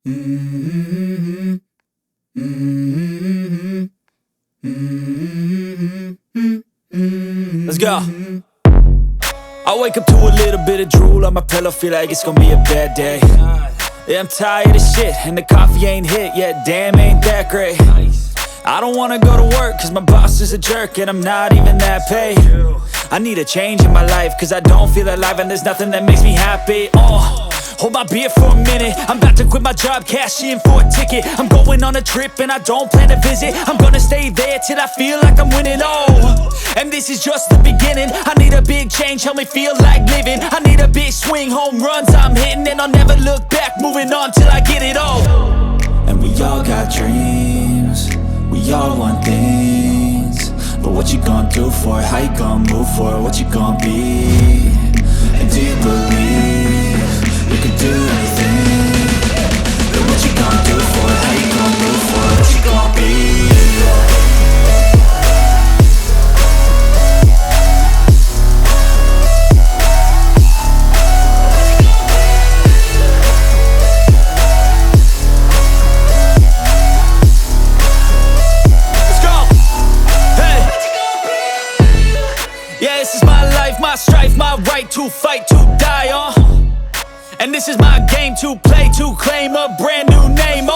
Mm-hmm. Mm-hmm. Mm-hmm. Let's go. I wake up to a little bit of drool on my pillow, feel like it's gonna be a bad day. Yeah, I'm tired of shit, and the coffee ain't hit yet, damn, ain't that great. I don't wanna go to work, cause my boss is a jerk, and I'm not even that paid. I need a change in my life, cause I don't feel alive, and there's nothing that makes me happy. Hold my beer for a minute, I'm about to quit my job, cash in for a ticket. I'm going on a trip and I don't plan to visit. I'm gonna stay there till I feel like I'm winning, and this is just the beginning. I need a big change, help me feel like living. I need a big swing, home runs I'm hitting, and I'll never look back, moving on till I get it all. And we all got dreams, we all want things, but what you gonna do for it? How you gonna move for it? What you gonna be? And do you believe you can do anything? But what you gonna do for it? How you gonna move for it? What you gonna be? Yeah, this is my life, my strife, my right to fight, to die on. And this is my game to play, to claim a brand new name,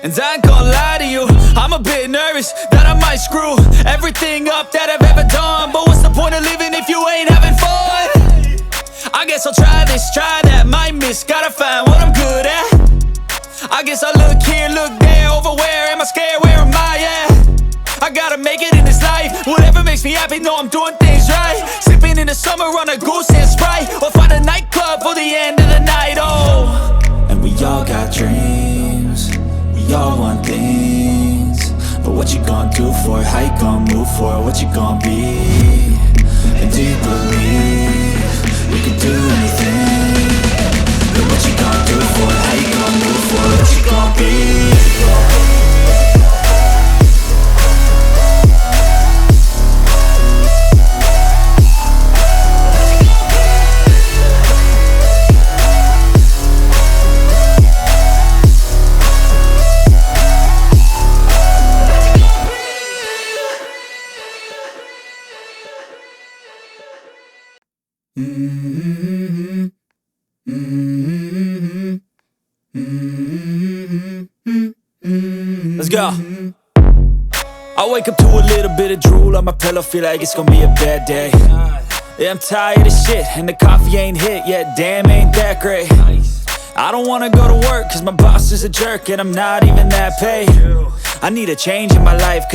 And I ain't gonna lie to you, I'm a bit nervous that I might screw everything up that I've ever done. But what's the point of living if you ain't having fun? I guess I'll try this, try that, might miss, gotta find what I'm good at. I guess I look here, look there, over where am I scared, where am I at? I gotta make it in this life, whatever makes me happy, know I'm doing things right. Sipping in the summer on a goose and Sprite, or find a nightclub for the end of the night, And we all got dreams, we all want things, but what you gonna do for it? How you gonna move for it? What you gonna be? And do you believe you can do anything? But what you gonna do for it? How you gonna move for it? What you gonna be? Mm-hmm. Mm-hmm. Mm-hmm. Let's go. I wake up to a little bit of drool on my pillow, feel like it's gonna be a bad day. Yeah, I'm tired of shit, and the coffee ain't hit yet, damn, ain't that great. I don't wanna go to work, cause my boss is a jerk, and I'm not even that paid. I need a change in my life, cause